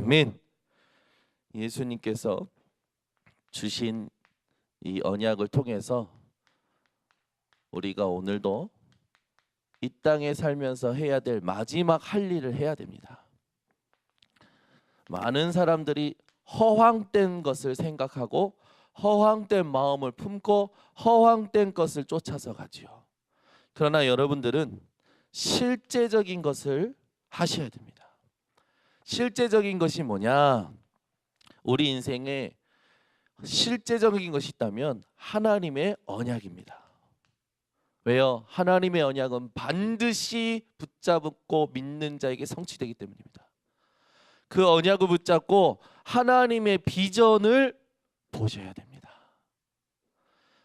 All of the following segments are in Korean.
아멘. 예수님께서 주신 이 언약을 통해서 우리가 오늘도 이 땅에 살면서 해야 될 마지막 할 일을 해야 됩니다. 많은 사람들이 허황된 것을 생각하고 허황된 마음을 품고 허황된 것을 쫓아서 가지요. 그러나 여러분들은 실제적인 것을 하셔야 됩니다. 실제적인 것이 뭐냐? 우리 인생에 실제적인 것이 있다면 하나님의 언약입니다. 왜요? 하나님의 언약은 반드시 붙잡고 믿는 자에게 성취되기 때문입니다. 그 언약을 붙잡고 하나님의 비전을 보셔야 됩니다.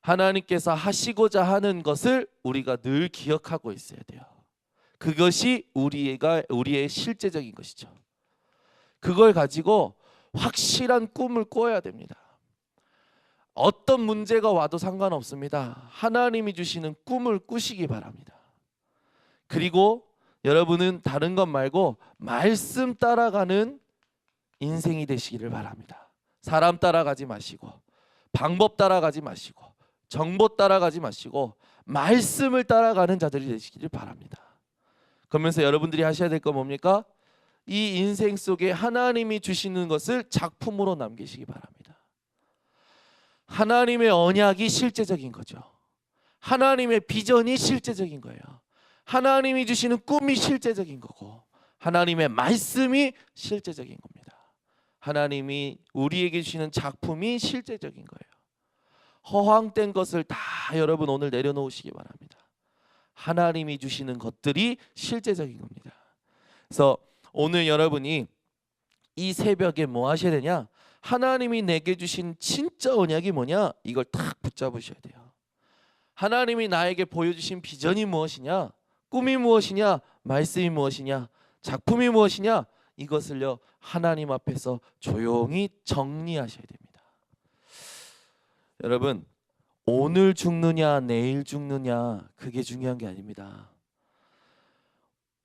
하나님께서 하시고자 하는 것을 우리가 늘 기억하고 있어야 돼요. 그것이 우리의 실제적인 것이죠. 그걸 가지고 확실한 꿈을 꿔야 됩니다. 어떤 문제가 와도 상관없습니다. 하나님이 주시는 꿈을 꾸시기 바랍니다. 그리고 여러분은 다른 것 말고 말씀 따라가는 인생이 되시기를 바랍니다. 사람 따라가지 마시고 방법 따라가지 마시고 정보 따라가지 마시고 말씀을 따라가는 자들이 되시기를 바랍니다. 그러면서 여러분들이 하셔야 될 건 뭡니까? 이 인생 속에 하나님이 주시는 것을 작품으로 남기시기 바랍니다. 하나님의 언약이 실제적인 거죠. 하나님의 비전이 실제적인 거예요. 하나님이 주시는 꿈이 실제적인 거고 하나님의 말씀이 실제적인 겁니다. 하나님이 우리에게 주시는 작품이 실제적인 거예요. 허황된 것을 다 여러분 오늘 내려놓으시기 바랍니다. 하나님이 주시는 것들이 실제적인 겁니다. 그래서 오늘 여러분이 이 새벽에 뭐 하셔야 되냐? 하나님이 내게 주신 진짜 언약이 뭐냐? 이걸 딱 붙잡으셔야 돼요. 하나님이 나에게 보여주신 비전이 무엇이냐? 꿈이 무엇이냐? 말씀이 무엇이냐? 작품이 무엇이냐? 이것을요 하나님 앞에서 조용히 정리하셔야 됩니다. 여러분, 오늘 죽느냐 내일 죽느냐 그게 중요한 게 아닙니다.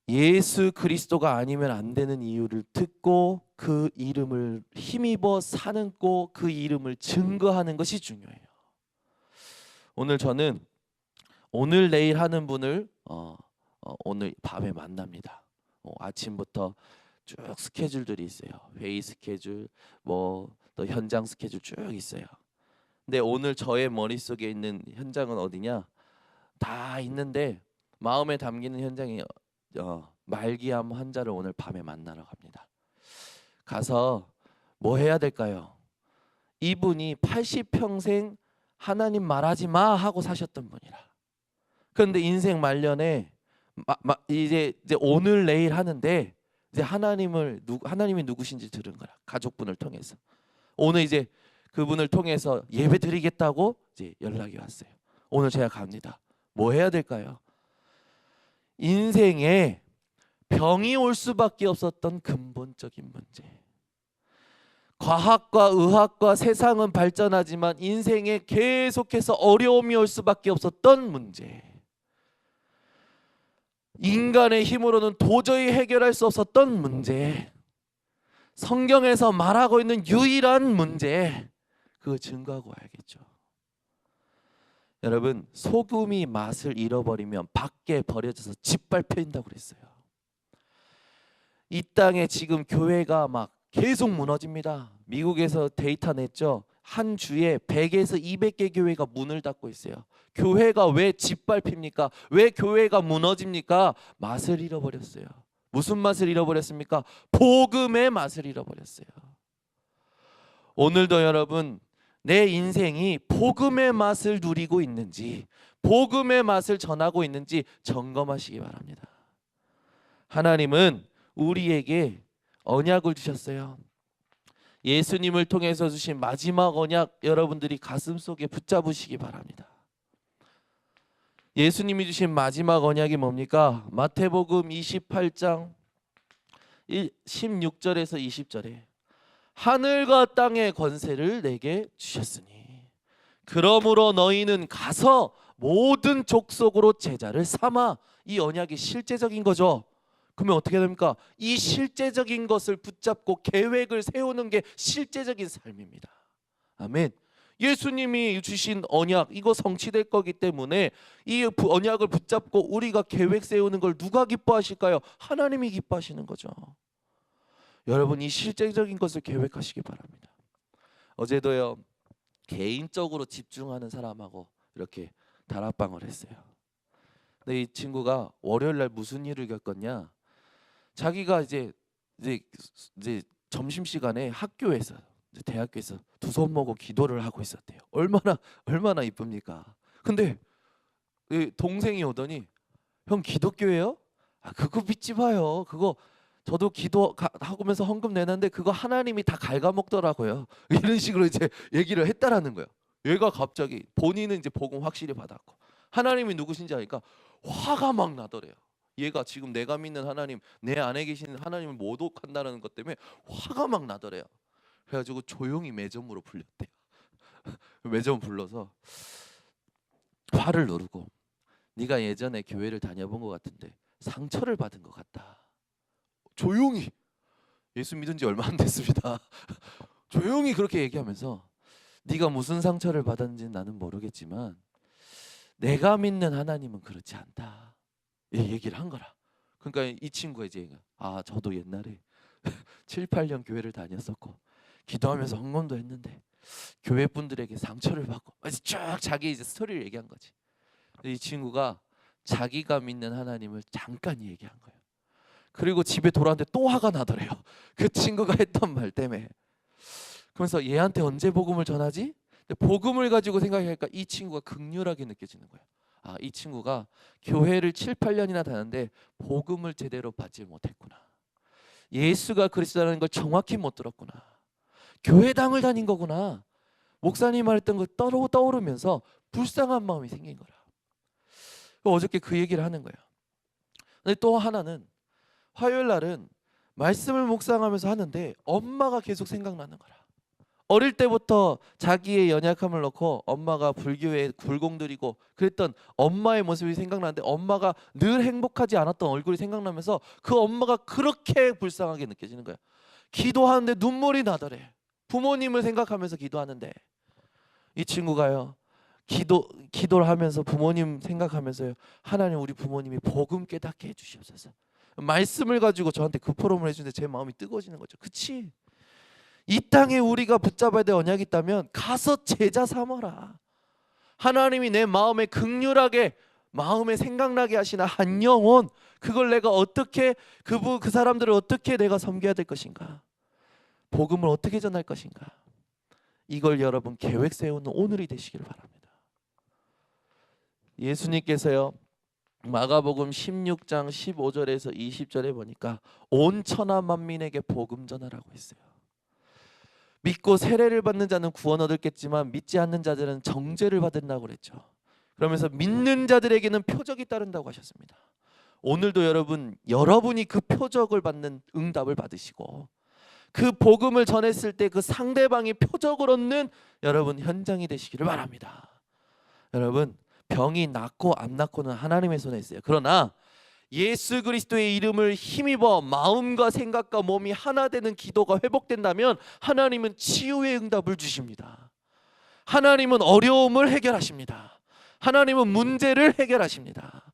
예수 그리스도가 아니면 안 되는 이유를 듣고 그 이름을 힘입어 사는 거, 그 이름을 증거하는 것이 중요해요. 오늘 저는 오늘 내일 하는 분을 오늘 밤에 만납니다. 아침부터 쭉 스케줄들이 있어요. 회의 스케줄, 또 현장 스케줄 쭉 있어요. 근데 오늘 저의 머릿속에 있는 현장은 어디냐? 다 있는데 마음에 담기는 현장이 말기암 환자를 오늘 밤에 만나러 갑니다. 가서 뭐 해야 될까요? 이분이 80평생 하나님 말하지 마 하고 사셨던 분이라. 그런데 인생 말년에 이제 오늘 내일 하는데 이제 하나님이 누구신지 들은 거라. 가족분을 통해서 오늘 이제 그분을 통해서 예배 드리겠다고 이제 연락이 왔어요. 오늘 제가 갑니다. 뭐 해야 될까요? 인생에 병이 올 수밖에 없었던 근본적인 문제. 과학과 의학과 세상은 발전하지만 인생에 계속해서 어려움이 올 수밖에 없었던 문제. 인간의 힘으로는 도저히 해결할 수 없었던 문제. 성경에서 말하고 있는 유일한 문제. 그거 증거하고 와야겠죠. 여러분, 소금이 맛을 잃어버리면 밖에 버려져서 짓밟혀진다고 그랬어요. 이 땅에 지금 교회가 막 계속 무너집니다. 미국에서 데이터 냈죠. 한 주에 100에서 200개 교회가 문을 닫고 있어요. 교회가 왜 짓밟힙니까? 왜 교회가 무너집니까? 맛을 잃어버렸어요. 무슨 맛을 잃어버렸습니까? 복음의 맛을 잃어버렸어요. 오늘도 여러분, 내 인생이 복음의 맛을 누리고 있는지, 복음의 맛을 전하고 있는지 점검하시기 바랍니다. 하나님은 우리에게 언약을 주셨어요. 예수님을 통해서 주신 마지막 언약 여러분들이 가슴속에 붙잡으시기 바랍니다. 예수님이 주신 마지막 언약이 뭡니까? 마태복음 28장 16절에서 20절에 하늘과 땅의 권세를 내게 주셨으니 그러므로 너희는 가서 모든 족속으로 제자를 삼아. 이 언약이 실제적인 거죠. 그러면 어떻게 됩니까? 이 실제적인 것을 붙잡고 계획을 세우는 게 실제적인 삶입니다. 아멘. 예수님이 주신 언약 이거 성취될 거기 때문에 이 언약을 붙잡고 우리가 계획 세우는 걸 누가 기뻐하실까요? 하나님이 기뻐하시는 거죠. 여러분 이 실제적인 것을 계획하시기 바랍니다. 어제도요 개인적으로 집중하는 사람하고 이렇게 다락방을 했어요. 근데 이 친구가 월요일 날 무슨 일을 겪었냐? 자기가 이제 점심 시간에 학교에서 대학교에서 두 손 모고 기도를 하고 있었대요. 얼마나 이쁩니까? 근데 이 동생이 오더니 형 기독교예요? 아 그거 믿지 마요. 그거 저도 기도하면서 헌금 내는데 그거 하나님이 다 갉아먹더라고요. 이런 식으로 이제 얘기를 했다라는 거예요. 얘가 갑자기 본인은 이제 복음 확실히 받았고 하나님이 누구신지 아니까 화가 막 나더래요. 얘가 지금 내가 믿는 하나님, 내 안에 계시는 하나님을 모독한다는 것 때문에 화가 막 나더래요. 그래가지고 조용히 매점으로 불렸대요. 매점 불러서 화를 누르고 네가 예전에 교회를 다녀본 것 같은데 상처를 받은 것 같다. 조용히 예수 믿은 지 얼마 안 됐습니다. 조용히 그렇게 얘기하면서 네가 무슨 상처를 받았는지 나는 모르겠지만 내가 믿는 하나님은 그렇지 않다. 얘기를 한 거라. 그러니까 이 친구가 이제 저도 옛날에 7, 8년 교회를 다녔었고 기도하면서 헌금도 했는데 교회 분들에게 상처를 받고 쭉 자기 이제 스토리를 얘기한 거지. 이 친구가 자기가 믿는 하나님을 잠깐 얘기한 거예요. 그리고 집에 돌아왔는데 또 화가 나더래요. 그 친구가 했던 말 때문에. 그러면서 얘한테 언제 복음을 전하지? 근데 복음을 가지고 생각하니까 이 친구가 극률하게 느껴지는 거예요. 이 친구가 교회를 7, 8년이나 다녔는데 복음을 제대로 받지 못했구나. 예수가 그리스도라는 걸 정확히 못 들었구나. 교회당을 다닌 거구나. 목사님 말했던 거 떠오르면서 불쌍한 마음이 생긴 거라. 어저께 그 얘기를 하는 거예요. 근데 또 하나는 화요일 날은 말씀을 묵상하면서 하는데 엄마가 계속 생각나는 거라. 어릴 때부터 자기의 연약함을 넣고 엄마가 불교에 굴공들이고 그랬던 엄마의 모습이 생각나는데 엄마가 늘 행복하지 않았던 얼굴이 생각나면서 그 엄마가 그렇게 불쌍하게 느껴지는 거야. 기도하는데 눈물이 나더래. 부모님을 생각하면서 기도하는데 이 친구가요 기도를 하면서 부모님 생각하면서요 하나님 우리 부모님이 복음 깨닫게 해주시옵소서. 말씀을 가지고 저한테 그 포럼을 해주는데 제 마음이 뜨거워지는 거죠. 그치? 이 땅에 우리가 붙잡아야 될 언약이 있다면 가서 제자 삼아라. 하나님이 내 마음에 극률하게 마음에 생각나게 하시나 한 영혼 그걸 내가 어떻게 그 사람들을 어떻게 내가 섬겨야 될 것인가, 복음을 어떻게 전할 것인가, 이걸 여러분 계획 세우는 오늘이 되시기를 바랍니다. 예수님께서요 마가복음 16장 15절에서 20절에 보니까 온 천하 만민에게 복음 전하라고 했어요. 믿고 세례를 받는 자는 구원 얻었겠지만 믿지 않는 자들은 정죄를 받는다고 그랬죠. 그러면서 믿는 자들에게는 표적이 따른다고 하셨습니다. 오늘도 여러분이 그 표적을 받는 응답을 받으시고 그 복음을 전했을 때 그 상대방이 표적을 얻는 여러분 현장이 되시기를 바랍니다. 여러분 병이 낫고 안 낫고는 하나님의 손에 있어요. 그러나 예수 그리스도의 이름을 힘입어 마음과 생각과 몸이 하나 되는 기도가 회복된다면 하나님은 치유의 응답을 주십니다. 하나님은 어려움을 해결하십니다. 하나님은 문제를 해결하십니다.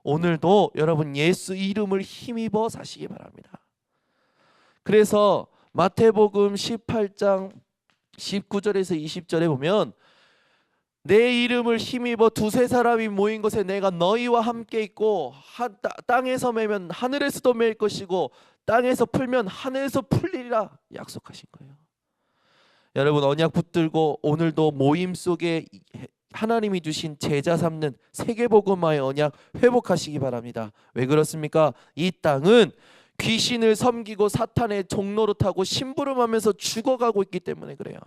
오늘도 여러분 예수 이름을 힘입어 사시기 바랍니다. 그래서 마태복음 18장 19절에서 20절에 보면 내 이름을 힘입어 두세 사람이 모인 곳에 내가 너희와 함께 있고 땅에서 매면 하늘에서도 맬 것이고 땅에서 풀면 하늘에서 풀리리라 약속하신 거예요. 여러분 언약 붙들고 오늘도 모임 속에 하나님이 주신 제자 삼는 세계복음화의 언약 회복하시기 바랍니다. 왜 그렇습니까? 이 땅은 귀신을 섬기고 사탄의 종로로 타고 심부름하면서 죽어가고 있기 때문에 그래요.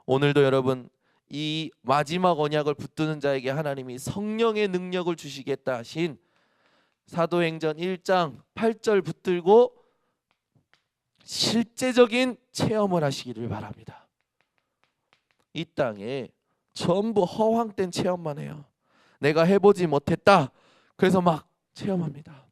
오늘도 여러분 이 마지막 언약을 붙드는 자에게 하나님이 성령의 능력을 주시겠다 하신 사도행전 1장 8절 붙들고 실제적인 체험을 하시기를 바랍니다. 이 땅에 전부 허황된 체험만 해요. 내가 해보지 못했다. 그래서 막 체험합니다.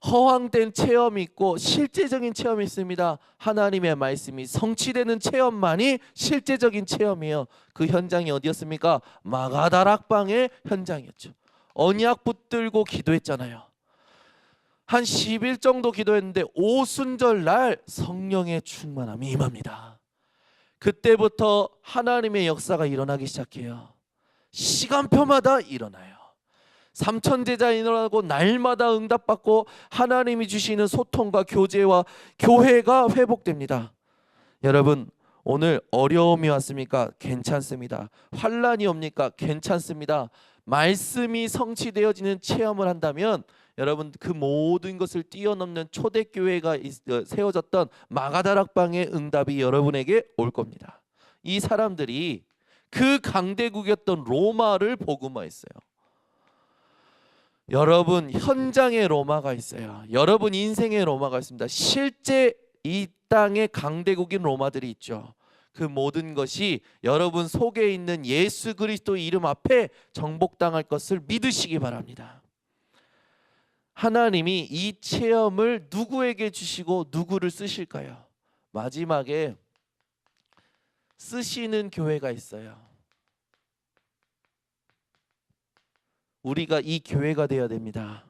허황된 체험이 있고 실제적인 체험이 있습니다. 하나님의 말씀이 성취되는 체험만이 실제적인 체험이에요. 그 현장이 어디였습니까? 마가다락방의 현장이었죠. 언약 붙들고 기도했잖아요. 한 10일 정도 기도했는데 오순절 날 성령의 충만함이 임합니다. 그때부터 하나님의 역사가 일어나기 시작해요. 시간표마다 일어나요. 삼천제자 일어나고 날마다 응답받고 하나님이 주시는 소통과 교제와 교회가 회복됩니다. 여러분, 오늘 어려움이 왔습니까? 괜찮습니다. 환란이 옵니까? 괜찮습니다. 말씀이 성취되어지는 체험을 한다면 여러분, 그 모든 것을 뛰어넘는 초대교회가 세워졌던 마가다락방의 응답이 여러분에게 올 겁니다. 이 사람들이 그 강대국이었던 로마를 복음화했어요. 여러분 현장에 로마가 있어요. 여러분 인생에 로마가 있습니다. 실제 이 땅에 강대국인 로마들이 있죠. 그 모든 것이 여러분 속에 있는 예수 그리스도 이름 앞에 정복당할 것을 믿으시기 바랍니다. 하나님이 이 체험을 누구에게 주시고 누구를 쓰실까요? 마지막에 쓰시는 교회가 있어요. 우리가 이 교회가 되어야 됩니다.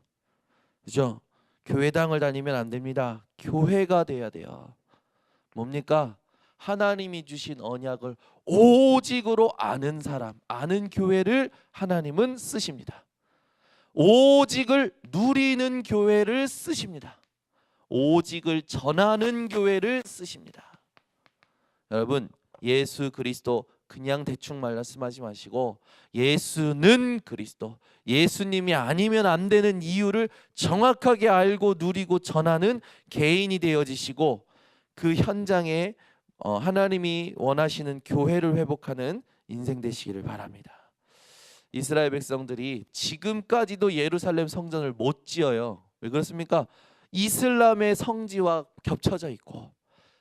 그죠? 교회당을 다니면 안 됩니다. 교회가 되어야 돼요. 뭡니까? 하나님이 주신 언약을 오직으로 아는 사람, 아는 교회를 하나님은 쓰십니다. 오직을 누리는 교회를 쓰십니다. 오직을 전하는 교회를 쓰십니다. 여러분, 예수 그리스도 그냥 대충 말씀하지 마시고 예수는 그리스도, 예수님이 아니면 안 되는 이유를 정확하게 알고 누리고 전하는 개인이 되어지시고 그 현장에 하나님이 원하시는 교회를 회복하는 인생 되시기를 바랍니다. 이스라엘 백성들이 지금까지도 예루살렘 성전을 못 지어요. 왜 그렇습니까? 이슬람의 성지와 겹쳐져 있고,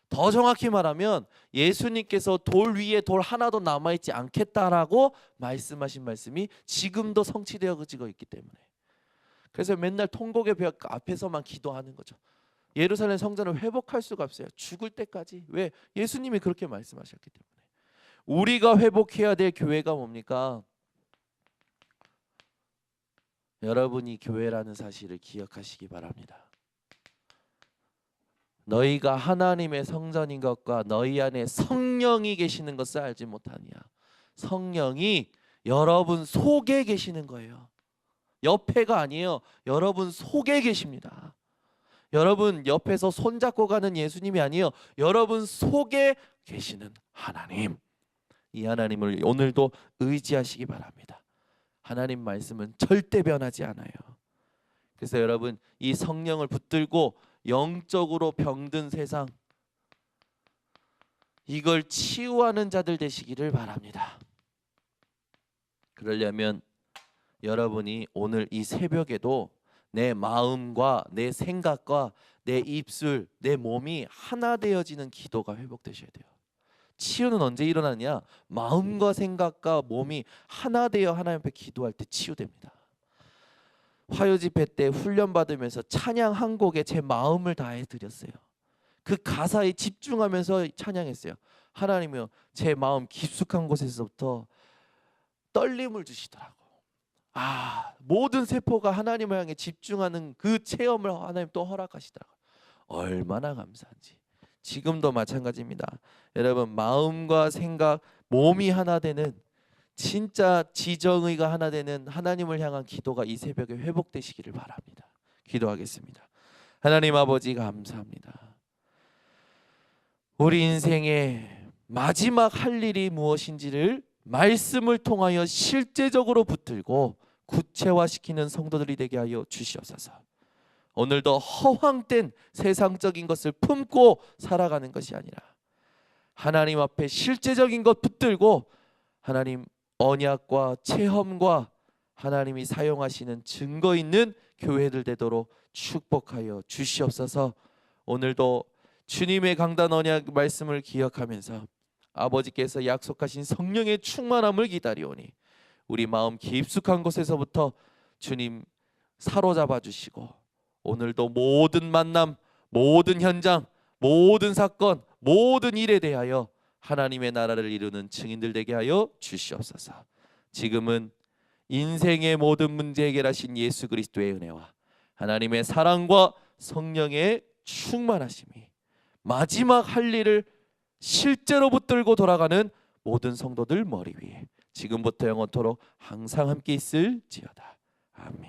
더 정확히 말하면 예수님께서 돌 위에 돌 하나도 남아있지 않겠다라고 말씀하신 말씀이 지금도 성취되어지고 있기 때문에, 그래서 맨날 통곡의 벽 앞에서만 기도하는 거죠. 예루살렘 성전을 회복할 수가 없어요. 죽을 때까지. 왜? 예수님이 그렇게 말씀하셨기 때문에. 우리가 회복해야 될 교회가 뭡니까? 여러분이 교회라는 사실을 기억하시기 바랍니다. 너희가 하나님의 성전인 것과 너희 안에 성령이 계시는 것을 알지 못하느냐. 성령이 여러분 속에 계시는 거예요. 옆에가 아니에요. 여러분 속에 계십니다. 여러분 옆에서 손잡고 가는 예수님이 아니에요. 여러분 속에 계시는 하나님. 이 하나님을 오늘도 의지하시기 바랍니다. 하나님 말씀은 절대 변하지 않아요. 그래서 여러분 이 성령을 붙들고 영적으로 병든 세상, 이걸 치유하는 자들 되시기를 바랍니다. 그러려면 여러분이 오늘 이 새벽에도 내 마음과 내 생각과 내 입술, 내 몸이 하나 되어지는 기도가 회복되셔야 돼요. 치유는 언제 일어나냐? 마음과 생각과 몸이 하나 되어 하나님 앞에 기도할 때 치유됩니다. 화요 집회 때 훈련 받으면서 찬양 한 곡에 제 마음을 다해 드렸어요. 그 가사에 집중하면서 찬양했어요. 하나님이요, 제 마음 깊숙한 곳에서부터 떨림을 주시더라고. 모든 세포가 하나님을 향해 집중하는 그 체험을 하나님 또 허락하시더라고요. 얼마나 감사한지. 지금도 마찬가지입니다. 여러분 마음과 생각, 몸이 하나 되는, 진짜 지정의가 하나 되는 하나님을 향한 기도가 이 새벽에 회복되시기를 바랍니다. 기도하겠습니다. 하나님 아버지 감사합니다. 우리 인생의 마지막 할 일이 무엇인지를 말씀을 통하여 실제적으로 붙들고 구체화시키는 성도들이 되게 하여 주시옵소서. 오늘도 허황된 세상적인 것을 품고 살아가는 것이 아니라 하나님 앞에 실제적인 것 붙들고 하나님 언약과 체험과 하나님이 사용하시는 증거 있는 교회들 되도록 축복하여 주시옵소서. 오늘도 주님의 강단 언약 말씀을 기억하면서 아버지께서 약속하신 성령의 충만함을 기다리오니 우리 마음 깊숙한 곳에서부터 주님 사로잡아 주시고 오늘도 모든 만남, 모든 현장, 모든 사건, 모든 일에 대하여 하나님의 나라를 이루는 증인들 되게 하여 주시옵소서. 지금은 인생의 모든 문제 해결하신 예수 그리스도의 은혜와 하나님의 사랑과 성령의 충만하심이 마지막 할 일을 실제로 붙들고 돌아가는 모든 성도들 머리 위에 지금부터 영원토록 항상 함께 있을지어다. 아멘.